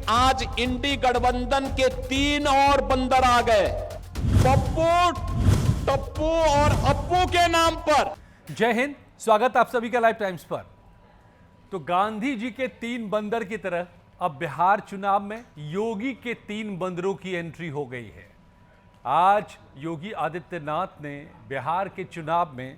आज इंडी गठबंधन के 3 और बंदर आ गए, पप्पू, टप्पू और अप्पू के नाम पर। जय हिंद, स्वागत आप सभी का लाइव टाइम्स पर। तो गांधी जी के 3 बंदर की तरह अब बिहार चुनाव में योगी के 3 बंदरों की एंट्री हो गई है। आज योगी आदित्यनाथ ने बिहार के चुनाव में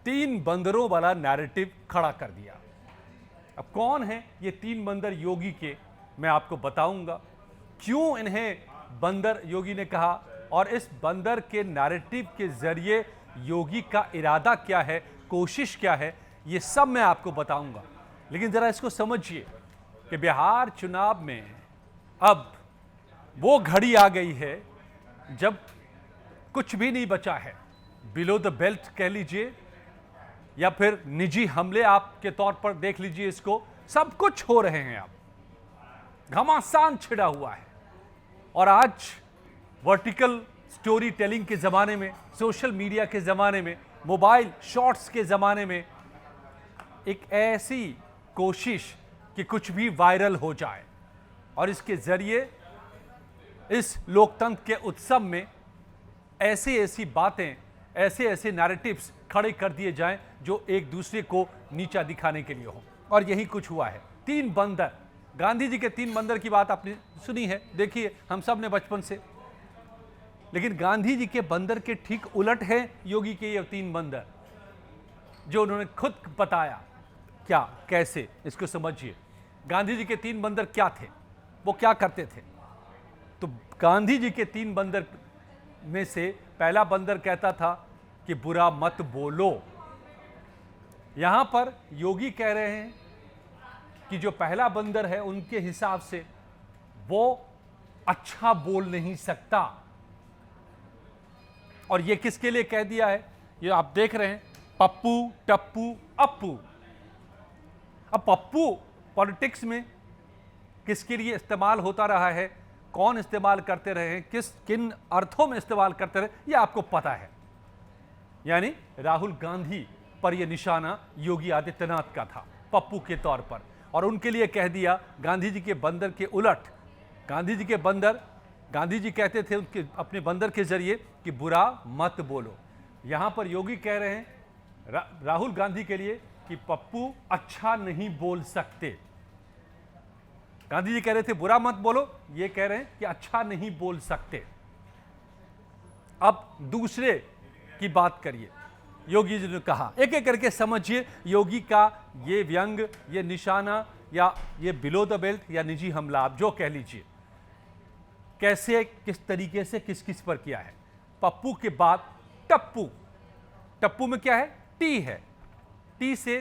3 बंदरों वाला नैरेटिव खड़ा कर दिया। अब कौन है ये 3 बंदर योगी के, मैं आपको बताऊंगा। क्यों इन्हें बंदर योगी ने कहा और इस बंदर के नैरेटिव के जरिए योगी का इरादा क्या है, कोशिश क्या है, ये सब मैं आपको बताऊंगा। लेकिन जरा इसको समझिए कि बिहार चुनाव में अब वो घड़ी आ गई है जब कुछ भी नहीं बचा है। बिलो द बेल्ट कह लीजिए या फिर निजी हमले आपके तौर पर देख लीजिए, इसको सब कुछ हो रहे हैं। अब घमासान छिड़ा हुआ है और आज वर्टिकल स्टोरी टेलिंग के जमाने में, सोशल मीडिया के जमाने में, मोबाइल शॉर्ट्स के जमाने में एक ऐसी कोशिश कि कुछ भी वायरल हो जाए और इसके जरिए इस लोकतंत्र के उत्सव में ऐसी ऐसी बातें, ऐसे ऐसे नैरेटिव्स खड़े कर दिए जाएं जो एक दूसरे को नीचा दिखाने के लिए हो। और यही कुछ हुआ है। 3 बंदर, गांधी जी के 3 बंदर की बात आपने सुनी है, देखिए हम सब ने बचपन से। लेकिन गांधी जी के बंदर के ठीक उलट है योगी के ये 3 बंदर, जो उन्होंने खुद बताया। क्या, कैसे, इसको समझिए। गांधी जी के 3 बंदर क्या थे, वो क्या करते थे? तो गांधी जी के 3 बंदर में से पहला बंदर कहता था कि बुरा मत बोलो। यहां पर योगी कह रहे हैं कि जो पहला बंदर है उनके हिसाब से वो अच्छा बोल नहीं सकता। और ये किसके लिए कह दिया है? ये आप देख रहे हैं, पप्पू, टप्पू, अप्पू। अब पप्पू पॉलिटिक्स में किसके लिए इस्तेमाल होता रहा है, कौन इस्तेमाल करते रहे हैं, किन अर्थों में इस्तेमाल करते रहे, ये आपको पता है। यानी राहुल गांधी पर यह निशाना योगी आदित्यनाथ का था पप्पू के तौर पर, और उनके लिए कह दिया गांधी जी के बंदर के उलट। गांधी जी के बंदर, गांधी जी कहते थे उनके अपने बंदर के जरिए कि बुरा मत बोलो। यहां पर योगी कह रहे हैं राहुल गांधी के लिए कि पप्पू अच्छा नहीं बोल सकते। गांधी जी कह रहे थे बुरा मत बोलो, ये कह रहे हैं कि अच्छा नहीं बोल सकते। अब दूसरे की बात करिए। योगी जी ने कहा, एक एक करके समझिए योगी का ये व्यंग, ये निशाना या ये बिलो द बेल्ट या निजी हमला, आप जो कह लीजिए, कैसे, किस तरीके से, किस किस पर किया है। पप्पू के बाद टप्पू। टप्पू में क्या है? टी है। टी से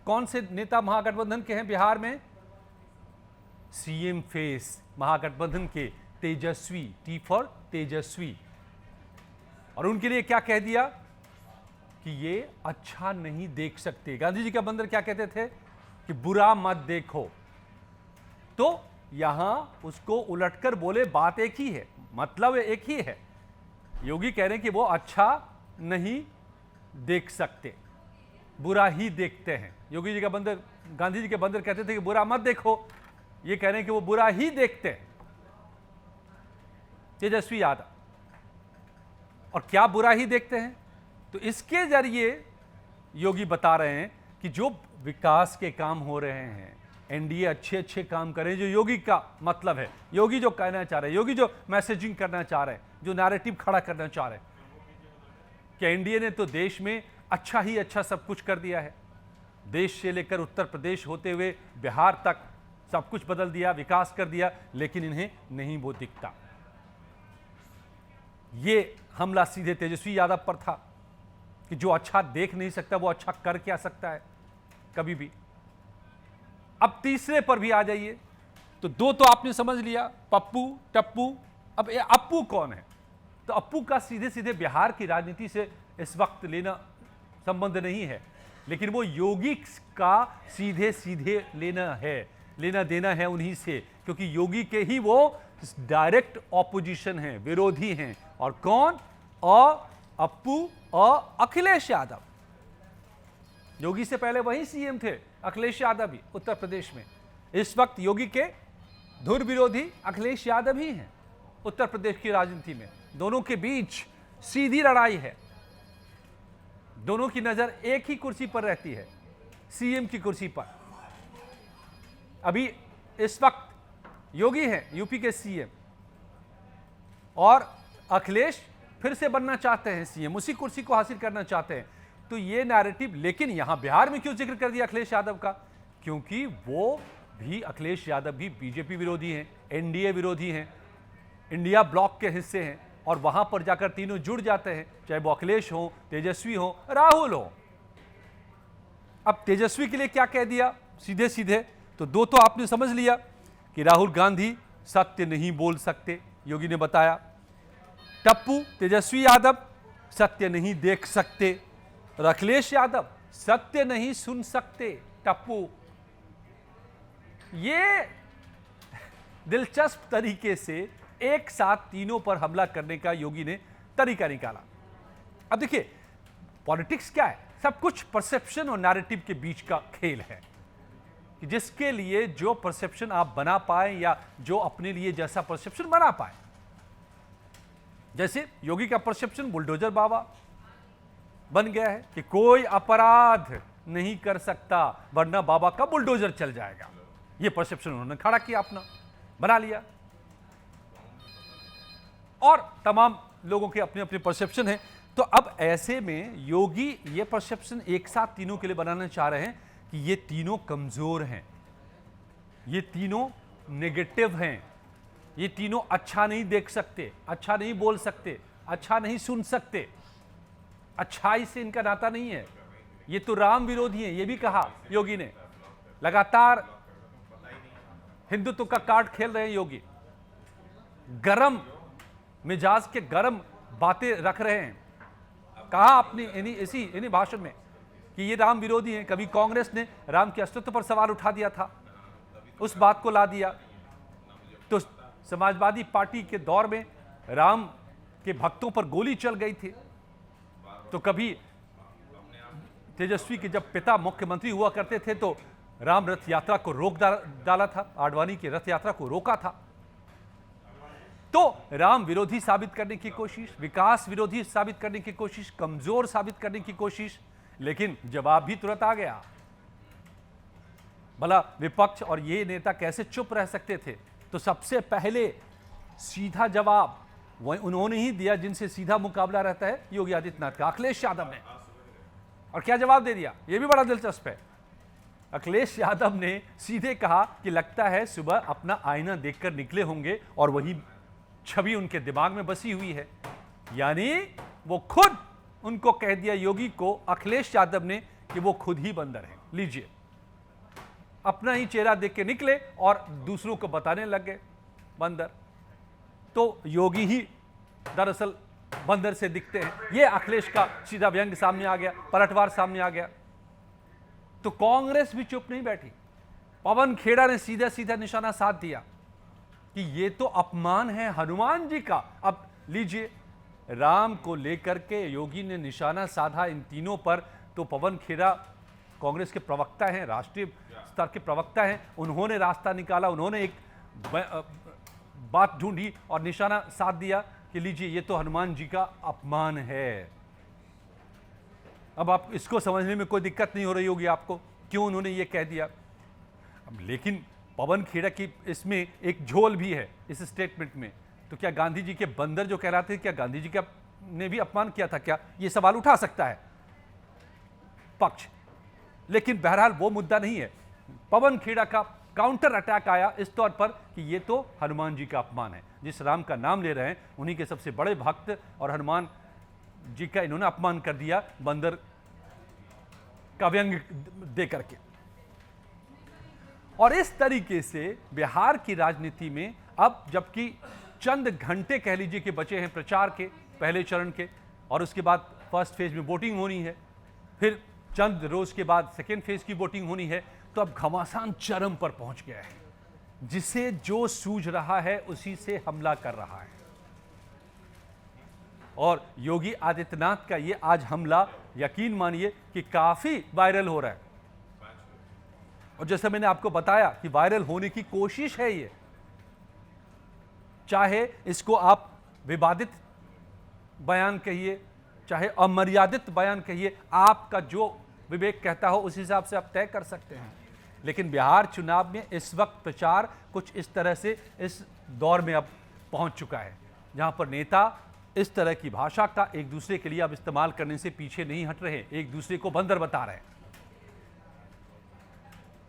कौन से नेता महागठबंधन के हैं बिहार में? सीएम फेस महागठबंधन के तेजस्वी, टी फॉर तेजस्वी। और उनके लिए क्या कह दिया कि ये अच्छा नहीं देख सकते। गांधी जी का बंदर क्या कहते थे कि बुरा मत देखो। तो यहां उसको उलटकर बोले, बात एक ही है, मतलब एक ही है। योगी कह रहे हैं कि वो अच्छा नहीं देख सकते, बुरा ही देखते हैं। योगी जी का बंदर, गांधी जी के बंदर कहते थे कि बुरा मत देखो, ये कह रहे हैं कि वो बुरा ही देखते हैं। तेजस्वी यादव, और क्या बुरा ही देखते हैं? तो इसके जरिए योगी बता रहे हैं कि जो विकास के काम हो रहे हैं, एनडीए अच्छे अच्छे काम करें, जो योगी का मतलब है, योगी जो कहना चाह रहे हैं, योगी जो मैसेजिंग करना चाह रहे हैं, जो नैरेटिव खड़ा करना चाह रहे हैं कि एनडीए ने तो देश में अच्छा ही अच्छा सब कुछ कर दिया है। देश से लेकर उत्तर प्रदेश होते हुए बिहार तक सब कुछ बदल दिया, विकास कर दिया, लेकिन इन्हें नहीं वो दिखता। ये हमला सीधे तेजस्वी यादव पर था कि जो अच्छा देख नहीं सकता वो अच्छा कर क्या सकता है कभी भी। अब तीसरे पर भी आ जाइए। तो 2 तो आपने समझ लिया, पप्पू, टप्पू। अब ये अप्पू कौन है? तो अप्पू का सीधे सीधे बिहार की राजनीति से इस वक्त लेना संबंध नहीं है, लेकिन वो योगी का सीधे सीधे लेना देना है उन्हीं से, क्योंकि योगी के ही वो डायरेक्ट ऑपोजिशन हैं, विरोधी हैं। और कौन? अप्पू और अखिलेश यादव। योगी से पहले वही सीएम थे, अखिलेश यादव भी उत्तर प्रदेश में। इस वक्त योगी के धुर विरोधी अखिलेश यादव ही हैं उत्तर प्रदेश की राजनीति में। दोनों के बीच सीधी लड़ाई है, दोनों की नजर एक ही कुर्सी पर रहती है, सीएम की कुर्सी पर। अभी इस वक्त योगी हैं यूपी के सीएम और अखिलेश फिर से बनना चाहते हैं सीएम, उसी कुर्सी को हासिल करना चाहते हैं। तो ये नैरेटिव, लेकिन यहां बिहार में क्यों जिक्र कर दिया अखिलेश यादव का? क्योंकि वो भी, अखिलेश यादव भी बीजेपी विरोधी हैं, एनडीए विरोधी हैं, इंडिया ब्लॉक के हिस्से हैं, और वहां पर जाकर तीनों जुड़ जाते हैं, चाहे वो अखिलेश हो, तेजस्वी हो, राहुल हो। अब तेजस्वी के लिए क्या कह दिया सीधे सीधे? तो दो तो आपने समझ लिया कि राहुल गांधी सत्य नहीं बोल सकते, योगी ने बताया। टप्पू तेजस्वी यादव सत्य नहीं देख सकते, और अखिलेश यादव सत्य नहीं सुन सकते। टप्पू, ये दिलचस्प तरीके से एक साथ तीनों पर हमला करने का योगी ने तरीका निकाला। अब देखिए, पॉलिटिक्स क्या है? सब कुछ परसेप्शन और नैरेटिव के बीच का खेल है, कि जिसके लिए जो परसेप्शन आप बना पाए या जो अपने लिए जैसा परसेप्शन बना पाए। जैसे योगी का परसेप्शन बुलडोजर बाबा बन गया है कि कोई अपराध नहीं कर सकता वरना बाबा का बुलडोजर चल जाएगा। यह परसेप्शन उन्होंने खड़ा किया, अपना बना लिया। और तमाम लोगों के अपने अपने परसेप्शन है। तो अब ऐसे में योगी ये परसेप्शन एक साथ तीनों के लिए बनाना चाह रहे हैं कि ये तीनों कमजोर हैं, ये तीनों नेगेटिव हैं, ये तीनों अच्छा नहीं देख सकते, अच्छा नहीं बोल सकते, अच्छा नहीं सुन सकते, अच्छाई से इनका नाता नहीं है, ये तो राम विरोधी हैं। ये भी कहा योगी ने। लगातार हिंदुत्व का कार्ड खेल रहे हैं योगी, गरम मिजाज के गरम बातें रख रहे हैं। कहा अपनी इन्हीं भाषण में कि ये राम विरोधी हैं। कभी कांग्रेस ने राम के अस्तित्व पर सवाल उठा दिया था, उस बात को ला दिया। तो समाजवादी पार्टी के दौर में राम के भक्तों पर गोली चल गई थी। तो कभी तेजस्वी के जब पिता मुख्यमंत्री हुआ करते थे तो राम रथ यात्रा को रोक डाला था, आडवाणी की रथ यात्रा को रोका था। तो राम विरोधी साबित करने की कोशिश, विकास विरोधी साबित करने की कोशिश, कमजोर साबित करने की कोशिश, लेकिन जवाब भी तुरंत आ गया। भला विपक्ष और ये नेता कैसे चुप रह सकते थे? तो सबसे पहले सीधा जवाब वह उन्होंने ही दिया जिनसे सीधा मुकाबला रहता है योगी आदित्यनाथ का, अखिलेश यादव ने। और क्या जवाब दे दिया? यह भी बड़ा दिलचस्प है। अखिलेश यादव ने सीधे कहा कि लगता है सुबह अपना आईना देखकर निकले होंगे और वही छवि उनके दिमाग में बसी हुई है। यानी वो खुद उनको कह दिया, योगी को, अखिलेश यादव ने, कि वो खुद ही बंदर हैं। लीजिए, अपना ही चेहरा देख के निकले और दूसरों को बताने लग गए बंदर। तो योगी ही दरअसल बंदर से दिखते हैं। ये अखिलेश का सीधा व्यंग सामने आ गया, पलटवार सामने आ गया। तो कांग्रेस भी चुप नहीं बैठी। पवन खेड़ा ने सीधा सीधा निशाना साध दिया कि ये तो अपमान है हनुमान जी का। अब लीजिए, राम को लेकर के योगी ने निशाना साधा इन तीनों पर। तो पवन खेड़ा कांग्रेस के प्रवक्ता हैं, राष्ट्रीय स्तर के प्रवक्ता हैं, उन्होंने रास्ता निकाला, उन्होंने एक बात ढूंढी और निशाना साध दिया कि लीजिए, ये तो हनुमान जी का अपमान है। अब आप इसको समझने में कोई दिक्कत नहीं हो रही होगी आपको, क्यों उन्होंने ये कह दिया। अब लेकिन पवन खेड़ा की इसमें एक झोल भी है इस स्टेटमेंट में। तो क्या गांधी जी के बंदर जो कहलाते हैं, क्या गांधी जी का ने भी अपमान किया था क्या? ये सवाल उठा सकता है पक्ष। लेकिन बहरहाल वो मुद्दा नहीं है। पवन खेड़ा का काउंटर अटैक आया इस तौर पर कि ये तो हनुमान जी का अपमान है। जिस राम का नाम ले रहे हैं उन्हीं के सबसे बड़े भक्त और हनुमान जी का इन्होंने अपमान कर दिया बंदर का व्यंग दे करके। और इस तरीके से बिहार की राजनीति में अब, जबकि चंद घंटे कह लीजिए कि बचे हैं प्रचार के पहले चरण के, और उसके बाद फर्स्ट फेज में वोटिंग होनी है, फिर चंद रोज के बाद सेकेंड फेज की वोटिंग होनी है, तो अब घमासान चरम पर पहुंच गया है। जिसे जो सूझ रहा है उसी से हमला कर रहा है। और योगी आदित्यनाथ का ये आज हमला, यकीन मानिए कि काफी वायरल हो रहा है। और जैसे मैंने आपको बताया कि वायरल होने की कोशिश है ये, चाहे इसको आप विवादित बयान कहिए, चाहे अमर्यादित बयान कहिए, आपका जो विवेक कहता हो उस हिसाब से आप तय कर सकते हैं। लेकिन बिहार चुनाव में इस वक्त प्रचार कुछ इस तरह से इस दौर में अब पहुंच चुका है, जहां पर नेता इस तरह की भाषा का एक दूसरे के लिए अब इस्तेमाल करने से पीछे नहीं हट रहे, एक दूसरे को बंदर बता रहे हैं।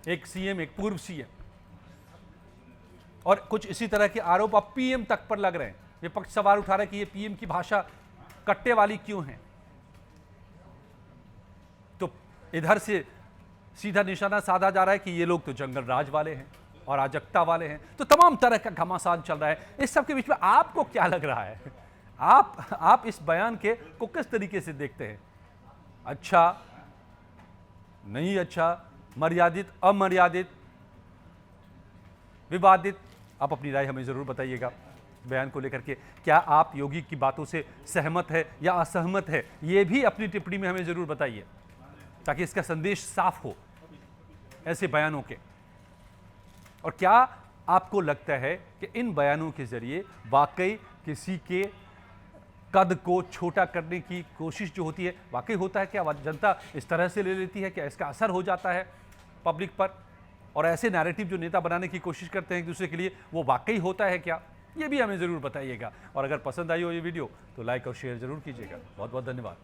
एक सीएम, एक पूर्व सीएम, और कुछ इसी तरह के आरोप अब पीएम तक पर लग रहे हैं। विपक्ष सवाल उठा रहा है कि ये पीएम की भाषा कट्टे वाली क्यों है। तो इधर से सीधा निशाना साधा जा रहा है कि ये लोग तो जंगल राज वाले हैं, अराजकता वाले हैं। तो तमाम तरह का घमासान चल रहा है। इस सब के बीच में आपको क्या लग रहा है? आप इस बयान के को किस तरीके से देखते हैं? अच्छा, नहीं अच्छा, मर्यादित, अमर्यादित, विवादित? आप अपनी राय हमें जरूर बताइएगा बयान को लेकर के। क्या आप योगी की बातों से सहमत है या असहमत है, ये भी अपनी टिप्पणी में हमें जरूर बताइए, ताकि इसका संदेश साफ हो ऐसे बयानों के। और क्या आपको लगता है कि इन बयानों के जरिए वाकई किसी के कद को छोटा करने की कोशिश जो होती है, वाकई होता है क्या? जनता इस तरह से ले लेती है, क्या इसका असर हो जाता है पब्लिक पर? और ऐसे नैरेटिव जो नेता बनाने की कोशिश करते हैं एक दूसरे के लिए, वो वाकई होता है क्या? ये भी हमें ज़रूर बताइएगा। और अगर पसंद आई हो ये वीडियो तो लाइक और शेयर जरूर कीजिएगा। बहुत बहुत धन्यवाद।